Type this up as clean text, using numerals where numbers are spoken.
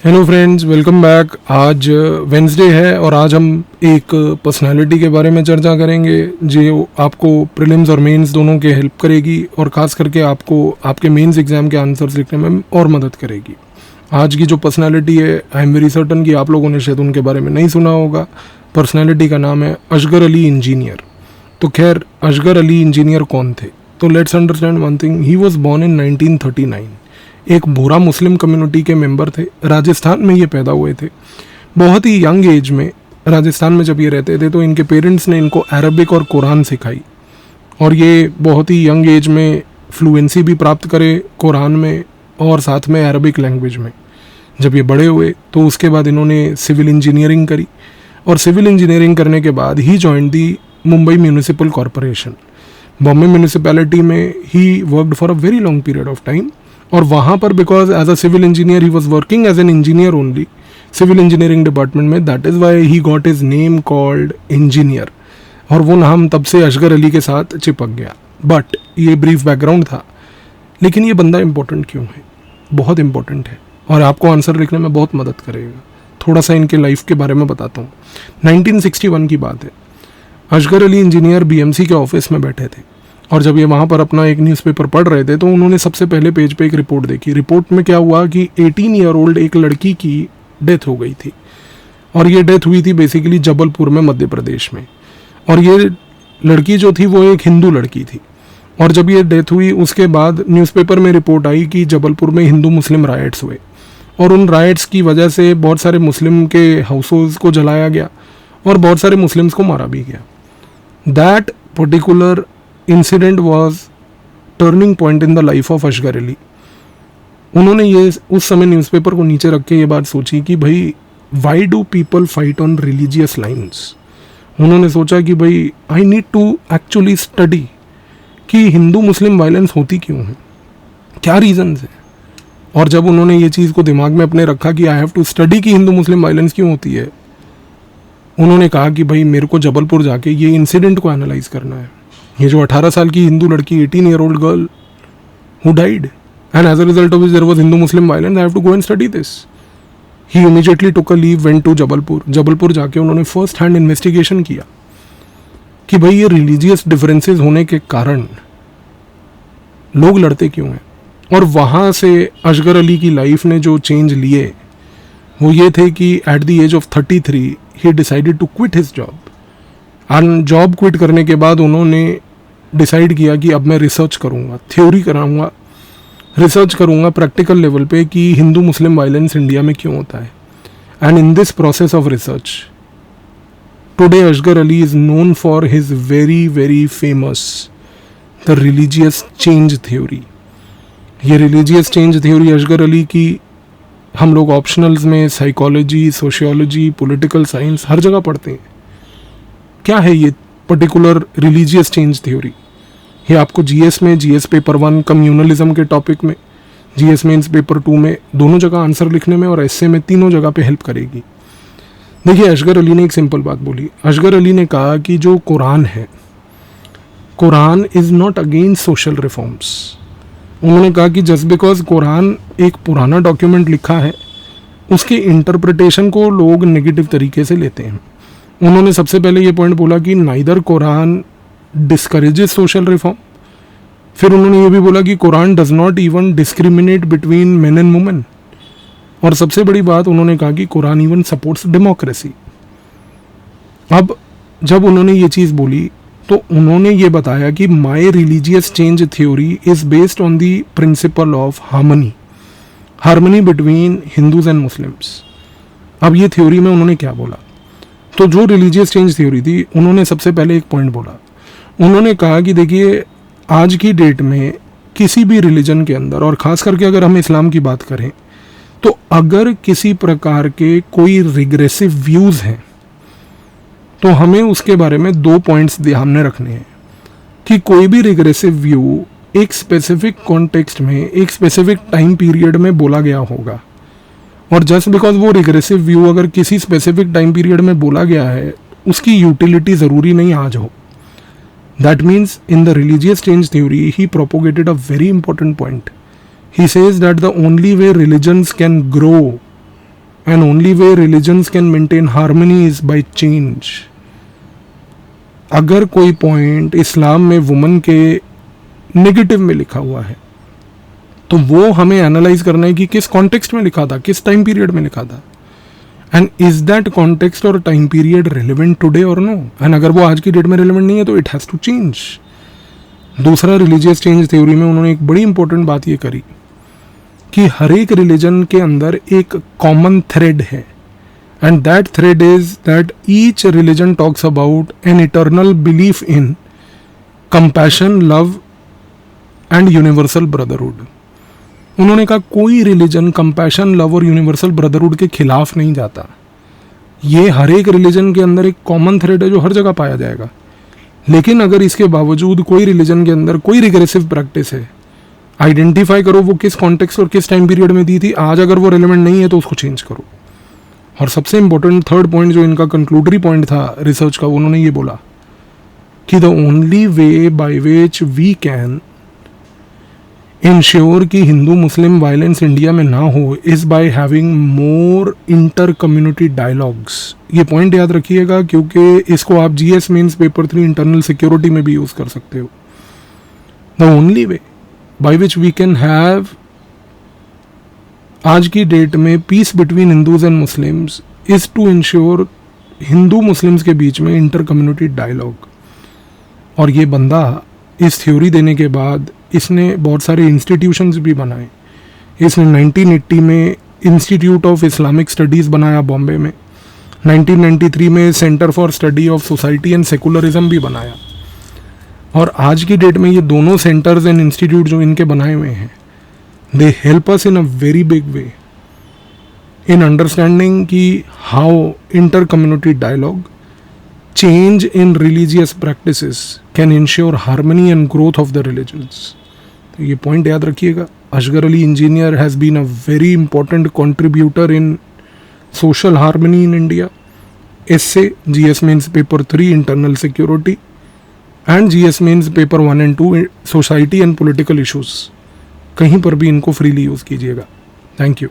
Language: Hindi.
Hello friends, welcome back. आज वेंसडे है और आज हम एक पर्सनालिटी के बारे में चर्चा करेंगे जो आपको प्रीलिम्स और मेंस दोनों के हेल्प करेगी और ख़ास करके आपको आपके मेंस एग्ज़ाम के आंसर्स लिखने में और मदद करेगी। आज की जो पर्सनालिटी है, आई एम वेरी सर्टन कि आप लोगों ने शायद उनके बारे में नहीं सुना होगा। पर्सनालिटी का नाम है असगर अली इंजीनियर। तो खैर, असगर अली इंजीनियर कौन थे? तो let's understand one thing. He was born in 1939। एक बोरा मुस्लिम कम्युनिटी के मेंबर थे। राजस्थान में ये पैदा हुए थे। बहुत ही यंग एज में राजस्थान में जब ये रहते थे तो इनके पेरेंट्स ने इनको अरबिक और कुरान सिखाई और ये बहुत ही यंग एज में फ्लुएंसी भी प्राप्त करे कुरान में और साथ में अरबिक लैंग्वेज में। जब ये बड़े हुए तो उसके बाद इन्होंने सिविल इंजीनियरिंग करी और सिविल इंजीनियरिंग करने के बाद he joined the Mumbai municipal corporation. Bombay municipality में he worked for a very long period of time और वहाँ पर because as a civil engineer he was working as an engineer only civil engineering department में, that is why he got his name called engineer और वो नाम तब से असगर अली के साथ चिपक गया। बट ये ब्रीफ बैकग्राउंड था, लेकिन ये बंदा इंपॉर्टेंट क्यों है? बहुत इंपॉर्टेंट है और आपको आंसर लिखने में बहुत मदद करेगा। थोड़ा सा इनके लाइफ के बारे में बताता हूँ। 1961 की बात है। असगर अली इंजीनियर बीएमसी के ऑफिस में बैठे थे और जब ये वहाँ पर अपना एक न्यूज़पेपर पढ़ रहे थे तो उन्होंने सबसे पहले पेज पे एक रिपोर्ट देखी। रिपोर्ट में क्या हुआ कि 18 ईयर ओल्ड एक लड़की की डेथ हो गई थी और ये डेथ हुई थी बेसिकली जबलपुर में, मध्य प्रदेश में। और ये लड़की जो थी वो एक हिंदू लड़की थी और जब ये डेथ हुई उसके बाद न्यूज़पेपर में रिपोर्ट आई कि जबलपुर में हिंदू मुस्लिम राइट्स हुए और उन राइट्स की वजह से बहुत सारे मुस्लिम के हाउसेस को जलाया गया और बहुत सारे मुस्लिम्स को मारा भी गया। That particular incident was turning point in the life of Asghar Ali. उन्होंने ये उस समय न्यूज़पेपर को नीचे रख के ये बात सोची कि भाई why do people fight on religious lines. उन्होंने सोचा कि भाई I need to actually study कि हिंदू मुस्लिम वायलेंस होती क्यों है, क्या रीजंस है। और जब उन्होंने ये चीज़ को दिमाग में अपने रखा कि आई हैव टू स्टडी कि हिंदू मुस्लिम वायलेंस क्यों होती है, उन्होंने कहा कि भाई मेरे को जबलपुर जाके ये इंसिडेंट को एनालाइज करना है। ये जो 18 साल की हिंदू लड़की, 18 year old girl who died and as a result of there was Hindu Muslim violence, I have to go and study this. He immediately took a leave, went to Jabalpur. Jabalpur जाके उन्होंने फर्स्ट हैंड इन्वेस्टिगेशन किया कि भाई ये रिलीजियस डिफरेंसेस होने के कारण लोग लड़ते क्यों हैं। और वहाँ से असगर अली की लाइफ ने जो चेंज लिए वो ये थे कि at the age of 33 he decided to quit his job. And job quit करने के बाद उन्होंने डिसाइड किया कि अब मैं रिसर्च करूँगा, थ्योरी कराऊँगा, रिसर्च करूँगा प्रैक्टिकल लेवल पे कि हिंदू मुस्लिम वायलेंस इंडिया में क्यों होता है। And in this process of research today Asghar Ali is known for his very very famous the religious change theory. ये religious change theory Asghar Ali की हम लोग ऑप्शनल्स में साइकोलॉजी, सोशियोलॉजी, पॉलिटिकल साइंस हर जगह पढ़ते हैं। क्या है ये पर्टिकुलर रिलीजियस चेंज थ्योरी? ये आपको जीएस में, जीएस पेपर 1 कम्युनलिज्म के टॉपिक में, जीएस मेंस पेपर 2 में, दोनों जगह आंसर लिखने में और एस्से में, तीनों जगह पे हेल्प करेगी। देखिए, असगर अली ने एक सिंपल बात बोली। असगर अली ने कहा कि जो कुरान है, Quran is not against social reforms. उन्होंने कहा कि जस्ट बिकॉज कुरान एक पुराना डॉक्यूमेंट लिखा है, उसके इंटरप्रिटेशन को लोग नेगेटिव तरीके से लेते हैं। उन्होंने सबसे पहले ये पॉइंट बोला कि neither Quran discourages social reform. फिर उन्होंने ये भी बोला कि Quran does not even discriminate between main and women. और सबसे बड़ी बात उन्होंने कहा कि कुरान इवन सपोर्ट्स डेमोक्रेसी। अब जब उन्होंने ये चीज़ बोली तो उन्होंने ये बताया कि my religious change theory is based on the principle of harmony between Hindus and Muslims. अब ये थ्योरी में उन्होंने क्या बोला? तो जो रिलीजियस चेंज थ्योरी थी, उन्होंने सबसे पहले एक पॉइंट बोला। उन्होंने कहा कि देखिए, आज की डेट में किसी भी रिलीजन के अंदर, और ख़ास करके अगर हम इस्लाम की बात करें, तो अगर किसी प्रकार के कोई रिग्रेसिव व्यूज़ हैं तो हमें उसके बारे में 2 पॉइंट्स ध्यान में रखने हैं कि कोई भी रिग्रेसिव व्यू एक स्पेसिफिक कॉन्टेक्स्ट में, एक स्पेसिफिक टाइम पीरियड में बोला गया होगा। और जस्ट बिकॉज वो रिग्रेसिव व्यू अगर किसी स्पेसिफिक टाइम पीरियड में बोला गया है, उसकी यूटिलिटी ज़रूरी नहीं आज हो। That means in the religious change theory he propagated a very important point. He says that the only way religions can grow and only way religions can maintain harmony is by change. अगर कोई पॉइंट इस्लाम में वुमन के नेगेटिव में लिखा हुआ है तो वो हमें एनालाइज करना है कि किस कॉन्टेक्स्ट में लिखा था, किस टाइम पीरियड में लिखा था, एंड इज दैट कॉन्टेक्स्ट और टाइम पीरियड रिलेवेंट टुडे और नो। एंड अगर वो आज की डेट में रिलेवेंट नहीं है तो इट हैज़ टू चेंज। दूसरा, रिलीजियस चेंज थ्योरी में उन्होंने एक बड़ी इंपॉर्टेंट बात ये करी कि हर एक रिलीजन के अंदर एक कॉमन थ्रेड है, and that thread is that each religion talks about an eternal belief in compassion, love and universal brotherhood. उन्होंने कहा कोई रिलीजन कंपैशन, लव और यूनिवर्सल ब्रदरहुड के खिलाफ नहीं जाता। ये हर एक रिलीजन के अंदर एक कॉमन थ्रेड है जो हर जगह पाया जाएगा। लेकिन अगर इसके बावजूद कोई रिलीजन के अंदर कोई रिग्रेसिव प्रैक्टिस है, आइडेंटिफाई करो वो किस कॉन्टेक्स्ट और किस टाइम पीरियड में दी थी, आज अगर वो रिलेवेंट नहीं है तो उसको चेंज करो। और सबसे इंपॉर्टेंट थर्ड पॉइंट जो इनका कंक्लूडरी पॉइंट था रिसर्च का, उन्होंने ये बोला कि the only way by which we can ensure कि हिंदू मुस्लिम वायलेंस इंडिया में ना हो is by having more inter community dialogues. ये पॉइंट याद रखिएगा क्योंकि इसको आप GS mains paper 3 internal security में भी यूज कर सकते हो। The only way by which we can have आज की डेट में peace between Hindus and Muslims is to ensure Hindu Muslims के बीच में इंटर कम्युनिटी डायलॉग। और ये बंदा इस थ्योरी देने के बाद इसने बहुत सारे इंस्टीट्यूशंस भी बनाए। इसने 1980 में इंस्टीट्यूट ऑफ इस्लामिक स्टडीज़ बनाया बॉम्बे में, 1993 में centre for study of society and secularism भी बनाया। और आज की डेट में ये दोनों सेंटर्स एंड इंस्टीट्यूट जो इनके बनाए हुए हैं, they help us in a very big way in understanding कि how inter community dialogue, change in religious practices can ensure harmony and growth of the religions। तो ये पॉइंट याद रखिएगा। Asghar Ali engineer has been a very important contributor in social harmony in India. इससे GS mains paper 3 internal security and GS mains paper 1 and 2 society and political issues, कहीं पर भी इनको फ्रीली यूज़ कीजिएगा। Thank you.